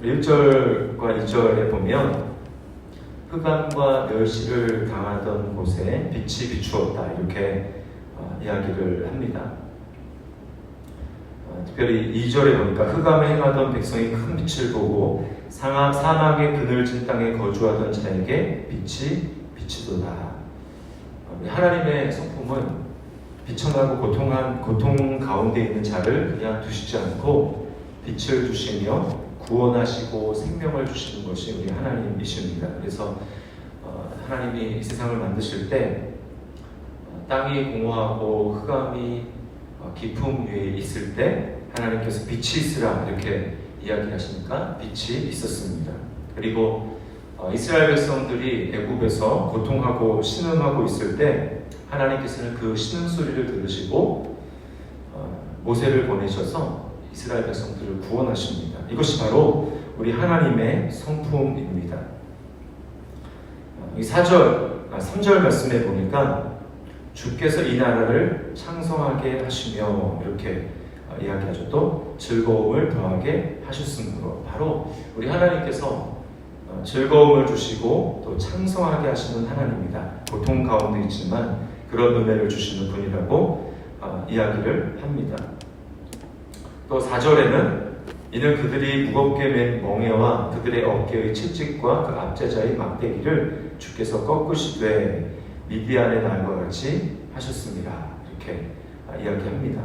1절과 2절에 보면 흑암과 멸시를 당하던 곳에 빛이 비추었다 이렇게 이야기를 합니다. 특별히 2절에 보니까 흑암에 행하던 백성이 큰 빛을 보고 사막의 그늘진 땅에 거주하던 자에게 빛이 비치도다. 하나님의 성품은 비천하고 고통 가운데 있는 자를 그냥 두시지 않고 빛을 주시며 구원하시고 생명을 주시는 것이 우리 하나님이십니다. 그래서 하나님이 이 세상을 만드실 때 땅이 공허하고 흑암이 깊음 위에 있을 때 하나님께서 빛이 있으라 이렇게 이야기하시니까 빛이 있었습니다. 그리고 이스라엘 백성들이 애굽에서 고통하고 신음하고 있을 때 하나님께서는 그 신음소리를 들으시고 모세를 보내셔서 이스라엘 백성들을 구원하십니다. 이것이 바로 우리 하나님의 성품입니다. 이 3절 말씀에 보니까 주께서 이 나라를 창성하게 하시며 이렇게 이야기하죠. 또 즐거움을 더하게 하셨으므로 바로 우리 하나님께서 즐거움을 주시고 또 창성하게 하시는 하나님이다. 고통 가운데 있지만 그런 은혜를 주시는 분이라고 이야기를 합니다. 또 4절에는 이는 그들이 무겁게 맨 멍에와 그들의 어깨의 채찍과 그 압제자의 막대기를 주께서 꺾으시되 미디안의 날과 같이 하셨습니다. 이렇게 이야기합니다.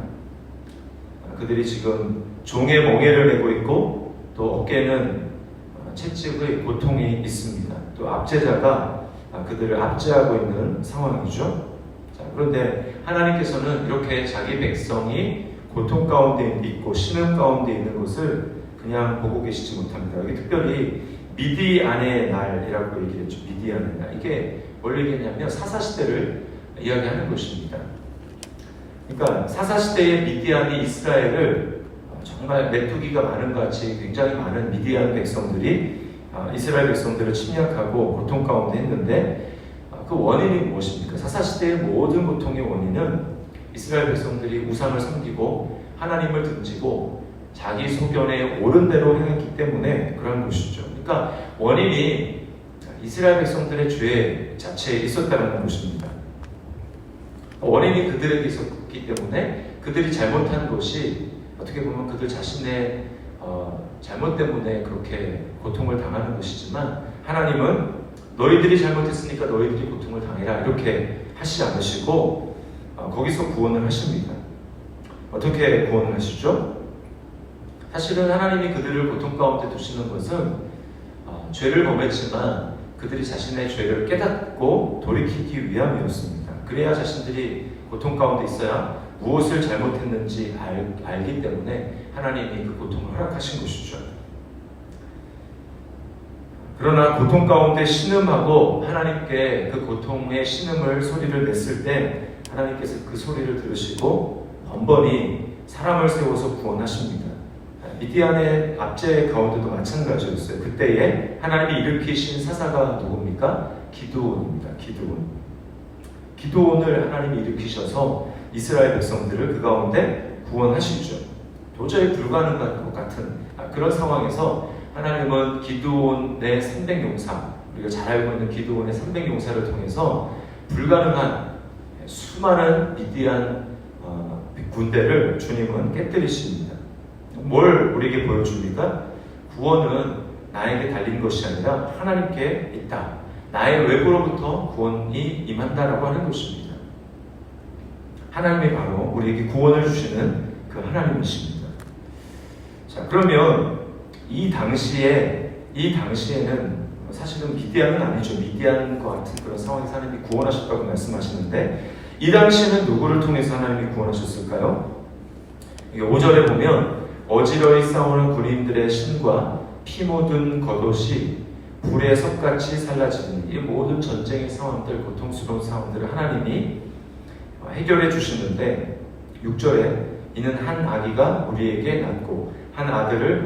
그들이 지금 종의 멍에를 메고 있고 또 어깨에는 채찍의 고통이 있습니다. 또 압제자가 그들을 압제하고 있는 상황이죠. 자, 그런데 하나님께서는 이렇게 자기 백성이 고통 가운데 있고 신음 가운데 있는 것을 그냥 보고 계시지 못합니다. 여기 특별히 미디안의 날이라고 얘기했죠. 미디안의 날. 이게 뭘 얘기했냐면 사사시대를 이야기하는 것입니다. 그러니까 사사시대의 미디안이 이스라엘을 정말 메뚜기가 많은 것 같이 굉장히 많은 미디안 백성들이 이스라엘 백성들을 침략하고 고통 가운데 했는데 그 원인이 무엇입니까? 사사시대의 모든 고통의 원인은 이스라엘 백성들이 우상을 섬기고 하나님을 등지고 자기 소견에 옳은 대로 행했기 때문에 그런 것이죠. 그러니까 원인이 이스라엘 백성들의 죄 자체에 있었다는 것입니다. 원인이 그들에게 있었기 때문에 그들이 잘못한 것이 어떻게 보면 그들 자신의 잘못 때문에 그렇게 고통을 당하는 것이지만 하나님은 너희들이 잘못했으니까 너희들이 고통을 당해라 이렇게 하시지 않으시고 거기서 구원을 하십니다. 어떻게 구원을 하시죠? 사실은 하나님이 그들을 고통 가운데 두시는 것은 죄를 범했지만 그들이 자신의 죄를 깨닫고 돌이키기 위함이었습니다. 그래야 자신들이 고통 가운데 있어야 무엇을 잘못했는지 알기 때문에 하나님이 그 고통을 허락하신 것이죠. 그러나 고통 가운데 신음하고 하나님께 그 고통의 신음을 소리를 냈을 때 하나님께서 그 소리를 들으시고 번번이 사람을 세워서 구원하십니다. 미디안의 압제 가운데도 마찬가지였어요. 그때에 하나님이 일으키신 사사가 누굽니까? 기드온입니다. 기드온을 하나님이 일으키셔서 이스라엘 백성들을 그 가운데 구원하시죠. 도저히 불가능한 것 같은 그런 상황에서 하나님은 기드온의 300용사, 우리가 잘 알고 있는 기드온의 300용사를 통해서 불가능한 수많은 미디안 군대를 주님은 깨뜨리십니다. 뭘 우리에게 보여줍니까? 구원은 나에게 달린 것이 아니라 하나님께 있다. 나의 외부로부터 구원이 임한다라고 하는 것입니다. 하나님이 바로 우리에게 구원을 주시는 그 하나님이십니다. 자, 그러면 이 당시에는 사실은 미디안은 아니죠. 미디안과 같은 그런 상황에서 하나님이 구원하셨다고 말씀하시는데 이 당시에는 누구를 통해서 하나님이 구원하셨을까요? 5절에 보면 어지러이 싸우는 군인들의 신과 피 묻은 겉옷이 불의 섭같이 살라지는 이 모든 전쟁의 상황들, 고통스러운 상황들을 하나님이 해결해 주시는데 6절에 이는 한 아기가 우리에게 낳고 한 아들을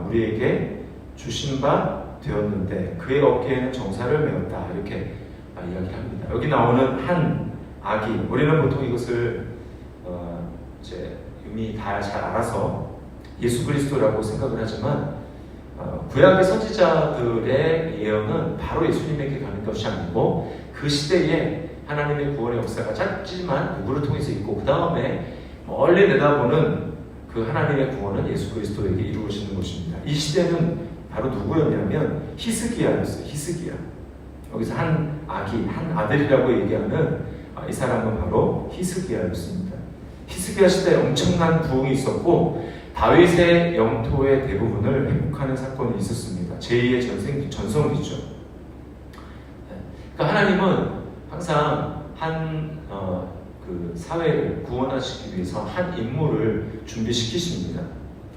우리에게 주신 바 되었는데 그의 어깨에는 정사를 메었다 이렇게 이야기합니다. 여기 나오는 한 아기, 우리는 보통 이것을 이제 이미 다 잘 알아서 예수 그리스도라고 생각을 하지만 구약의 선지자들의 예언은 바로 예수님에게 가는 것이 아니고 그 시대에 하나님의 구원의 역사가 짧지만 누구를 통해서 있고 그 다음에 멀리 내다보는 그 하나님의 구원은 예수 그리스도에게 이루어지는 것입니다. 이 시대는 바로 누구였냐면 히스기야였어요. 히스기야. 여기서 한 아들이라고 얘기하는 이 사람은 바로 히스기야였습니다. 히스기야 시대에 엄청난 부흥이 있었고 다윗의 영토의 대부분을 회복하는 사건이 있었습니다. 제2의 전성기죠. 그러니까 하나님은 항상 그 사회를 구원하시기 위해서 한 인물을 준비시키십니다.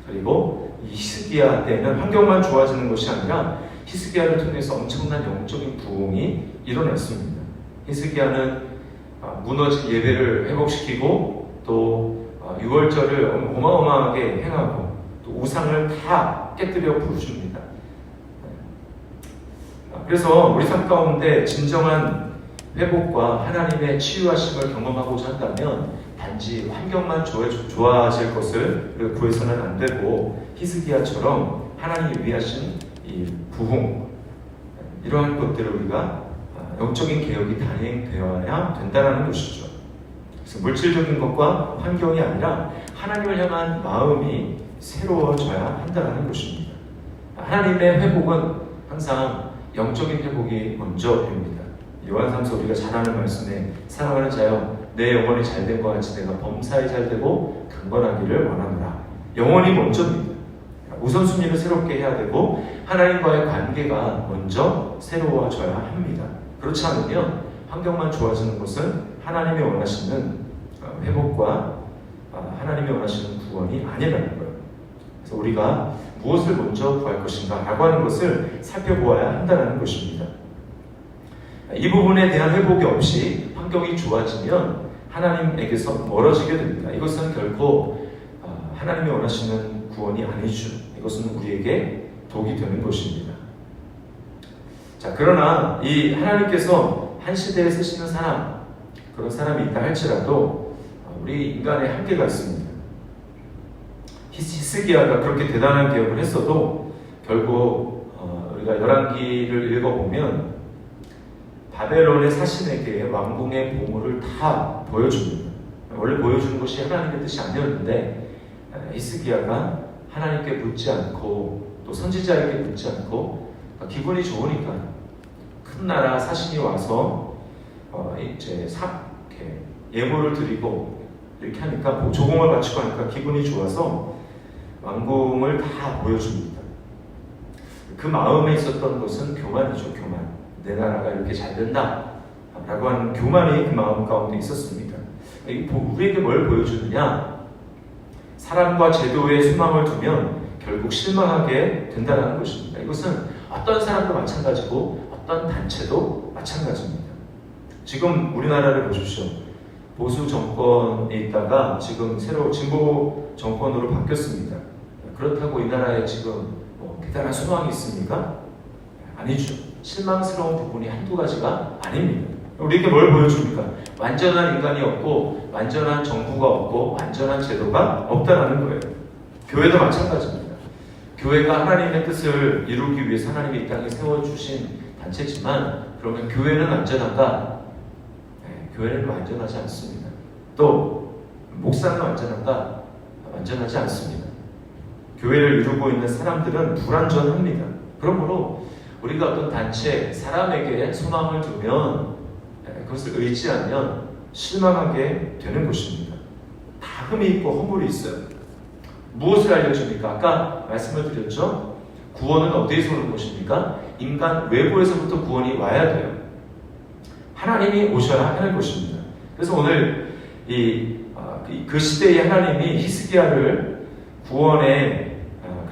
그리고 이 히스기야 때는 환경만 좋아지는 것이 아니라 히스기야를 통해서 엄청난 영적인 부흥이 일어났습니다. 히스기야는 무너진 예배를 회복시키고 또 유월절을 어마어마하게 행하고 또 우상을 다 깨뜨려 부수십니다. 그래서 우리 삶 가운데 진정한 회복과 하나님의 치유하심을 경험하고자 한다면 단지 환경만 좋아질 것을 구해서는 안 되고 히스기야처럼 하나님이 위하신 이 부흥 이러한 것들을 우리가 영적인 개혁이 단행되어야 된다는 것이죠. 그래서 물질적인 것과 환경이 아니라 하나님을 향한 마음이 새로워져야 한다는 것입니다. 하나님의 회복은 항상 영적인 회복이 먼저입니다. 요한삼서 우리가 잘 아는 말씀에 사랑하는 자여 내 영혼이 잘된 것 같이 내가 범사에 잘되고 강건하기를 원하노라. 영혼이 먼저입니다. 우선순위를 새롭게 해야 되고 하나님과의 관계가 먼저 새로워져야 합니다. 그렇지 않으면 환경만 좋아지는 것은 하나님이 원하시는 회복과 하나님이 원하시는 구원이 아니라는 거예요. 그래서 우리가 무엇을 먼저 구할 것인가 라고 하는 것을 살펴보아야 한다는 것입니다. 이 부분에 대한 회복이 없이 환경이 좋아지면 하나님에게서 멀어지게 됩니다. 이것은 결코 하나님이 원하시는 구원이 아니죠. 이것은 우리에게 독이 되는 것입니다. 자, 그러나 이 하나님께서 한 시대에 쓰시는 사람, 그런 사람이 있다 할지라도 우리 인간의 한계가 있습니다. 히스기야가 그렇게 대단한 개혁을 했어도 결국 우리가 열왕기를 읽어보면 바벨론의 사신에게 왕궁의 보물을 다 보여줍니다. 원래 보여주는 것이 하나님의 뜻이 아니었는데 히스기야가 하나님께 묻지 않고 또 선지자에게 묻지 않고 기분이 좋으니까 큰 나라 사신이 와서 이제 이렇게 예물을 드리고 이렇게 하니까 조공을 바치고 하니까 기분이 좋아서 왕궁을 다 보여줍니다. 그 마음에 있었던 것은 교만이죠. 교만. 내 나라가 이렇게 잘 된다 라고 하는 교만이 그 마음 가운데 있었습니다. 우리에게 뭘 보여주느냐? 사람과 제도에 소망을 두면 결국 실망하게 된다는 것입니다. 이것은 어떤 사람도 마찬가지고 어떤 단체도 마찬가지입니다. 지금 우리나라를 보십시오. 보수 정권에 있다가 지금 새로 진보 정권으로 바뀌었습니다. 그렇다고 이 나라에 지금 대단한 소망이 있습니까? 아니죠. 실망스러운 부분이 한두 가지가 아닙니다. 우리에게 뭘 보여줍니까? 완전한 인간이 없고 완전한 정부가 없고 완전한 제도가 없다는 거예요. 교회도 마찬가지입니다. 교회가 하나님의 뜻을 이루기 위해서 하나님이 이 땅에 세워주신 단체지만 그러면 교회는 완전한가? 네, 교회는 완전하지 않습니다. 또 목사는 완전한가? 완전하지 않습니다. 교회를 이루고 있는 사람들은 불완전합니다. 그러므로 우리가 어떤 단체, 사람에게 소망을 두면 그것을 의지하면 실망하게 되는 것입니다. 다 흠이 있고 허물이 있어요. 무엇을 알려줍니까? 아까 말씀을 드렸죠? 구원은 어디에서 오는 것입니까? 인간 외부에서부터 구원이 와야 돼요. 하나님이 오셔야 하는 것입니다. 그래서 오늘 그 시대의 하나님이 히스기야를 구원의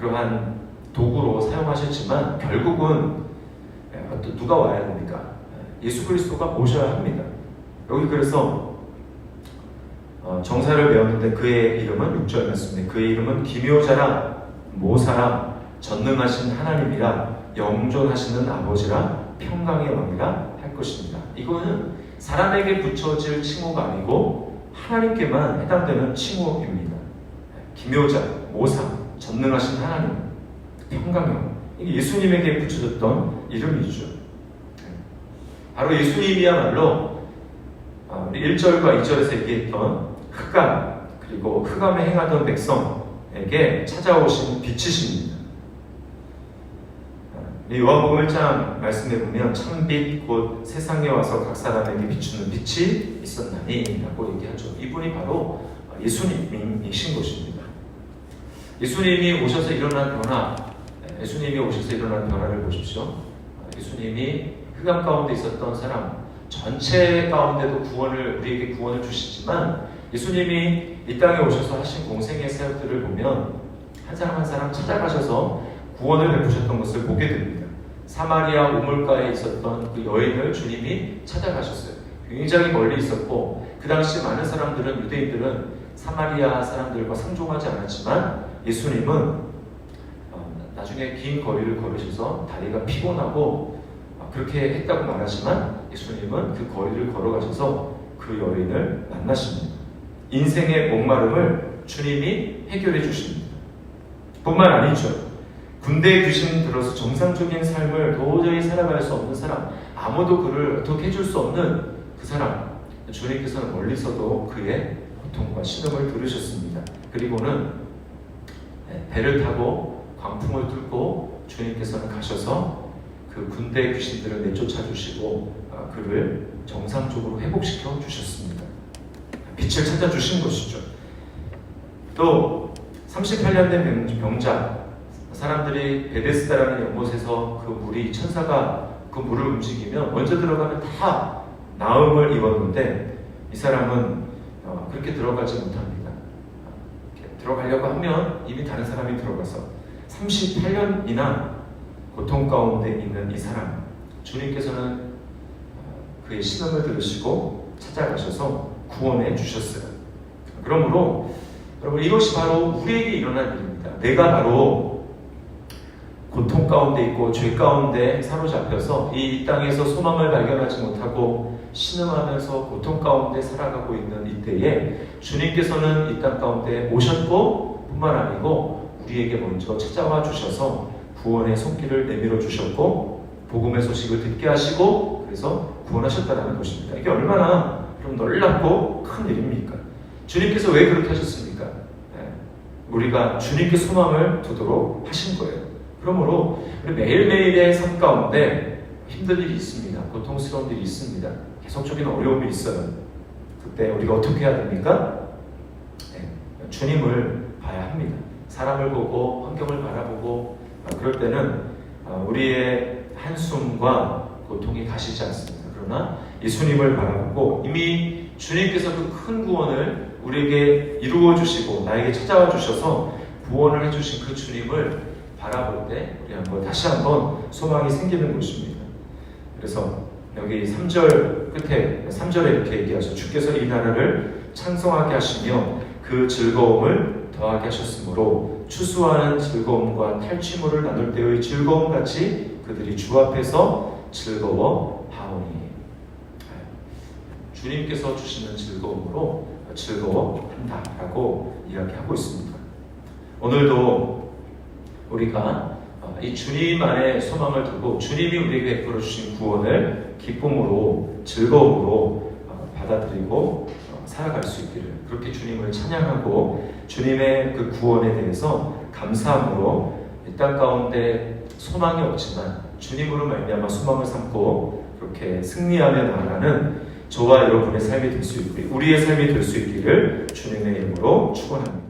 그러한 도구로 사용하셨지만 결국은 또 누가 와야 됩니까? 예수 그리스도가 오셔야 합니다. 여기 그래서 정사를 배웠는데 그의 이름은 6절 말씀인데 그의 이름은 기묘자라 모사라 전능하신 하나님이라 영존하시는 아버지라 평강의 왕이라 할 것입니다. 이거는 사람에게 붙여질 칭호가 아니고 하나님께만 해당되는 칭호입니다. 기묘자, 모사, 전능하신 하나님. 평강형. 이게 예수님에게 붙여졌던 이름이죠. 바로 예수님이야말로 우리 1절과 2절에서 얘기했던 흑암, 그리고 흑암에 행하던 백성에게 찾아오신 빛이십니다. 요한복음 1장 말씀해 보면 참빛 곧 세상에 와서 각 사람에게 비추는 빛이 있었나니 라고 얘기하죠. 이분이 바로 예수님이신 것입니다. 예수님이 오셔서 일어난 변화를 보십시오. 예수님이 흑암 가운데 있었던 사람 전체 가운데도 우리에게 구원을 주시지만, 예수님이 이 땅에 오셔서 하신 공생의 사역들을 보면 한 사람 한 사람 찾아가셔서 구원을 베푸셨던 것을 보게 됩니다. 사마리아 우물가에 있었던 그 여인을 주님이 찾아가셨어요. 굉장히 멀리 있었고, 그 당시 많은 사람들은, 유대인들은 사마리아 사람들과 상종하지 않았지만, 예수님은 나중에 긴 거리를 걸으셔서 다리가 피곤하고 그렇게 했다고 말하지만, 예수님은 그 거리를 걸어가셔서 그 여인을 만나십니다. 인생의 목마름을 주님이 해결해 주십니다. 뿐만 아니죠. 군대에 귀신 들어서 정상적인 삶을 도저히 살아갈 수 없는 사람, 아무도 그를 어떻게 해줄 수 없는 그 사람, 주님께서는 멀리서도 그의 고통과 신음을 들으셨습니다. 그리고는 배를 타고 광풍을 뚫고 주님께서는 가셔서 그 군대 귀신들을 내쫓아 주시고 그를 정상적으로 회복시켜 주셨습니다. 빛을 찾아 주신 것이죠. 또 38년 된 병자, 사람들이 베데스다라는 연못에서 그 물이, 천사가 그 물을 움직이면 먼저 들어가면 다 나음을 입었는데, 이 사람은 그렇게 들어가지 못합니다. 들어가려고 하면 이미 다른 사람이 들어가서 38년이나 고통 가운데 있는 이 사람, 주님께서는 그의 신음을 들으시고 찾아가셔서 구원해 주셨어요. 그러므로 여러분, 이것이 바로 우리에게 일어난 일입니다. 내가 바로 고통 가운데 있고 죄 가운데 사로잡혀서 이 땅에서 소망을 발견하지 못하고 신음하면서 고통 가운데 살아가고 있는 이때에 주님께서는 이 땅 가운데 오셨고, 뿐만 아니고 우리에게 먼저 찾아와 주셔서 구원의 손길을 내밀어 주셨고 복음의 소식을 듣게 하시고, 그래서 구원하셨다는 것입니다. 이게 얼마나 좀 놀랍고 큰 일입니까? 주님께서 왜 그렇게 하셨습니까? 우리가 주님께 소망을 두도록 하신 거예요. 그러므로 우리 매일매일의 삶 가운데 힘든 일이 있습니다. 고통스러운 일이 있습니다. 계속적인 어려움이 있어요. 그때 우리가 어떻게 해야 됩니까? 주님을 봐야 합니다. 사람을 보고 환경을 바라보고 그럴 때는 우리의 한숨과 고통이 가시지 않습니다. 그러나 예수님을 바라보고 이미 주님께서 그 큰 구원을 우리에게 이루어 주시고 나에게 찾아와 주셔서 구원을 해주신 그 주님을 바라볼 때 우리 다시 한번 소망이 생기는 것입니다. 그래서 여기 3절 끝에 3절에 이렇게 얘기하죠. 주께서 이 나라를 창성하게 하시며 그 즐거움을 더하게 하셨으므로 추수하는 즐거움과 탈취물을 나눌 때의 즐거움같이 그들이 주 앞에서 즐거워하오니. 주님께서 주시는 즐거움으로 즐거워한다라고 이야기하고 있습니다. 오늘도 우리가 이 주님 안에 소망을 두고 주님이 우리에게 베풀어 주신 구원을 기쁨으로, 즐거움으로 받아들이고 살아갈 수 있기를, 그렇게 주님을 찬양하고 주님의 그 구원에 대해서 감사함으로 이 땅 가운데 소망이 없지만 주님으로 말미암아 소망을 삼고 그렇게 승리하며 나아가는 저와 여러분의 삶이 될 수 있고 우리의 삶이 될 수 있기를 주님의 이름으로 축원합니다.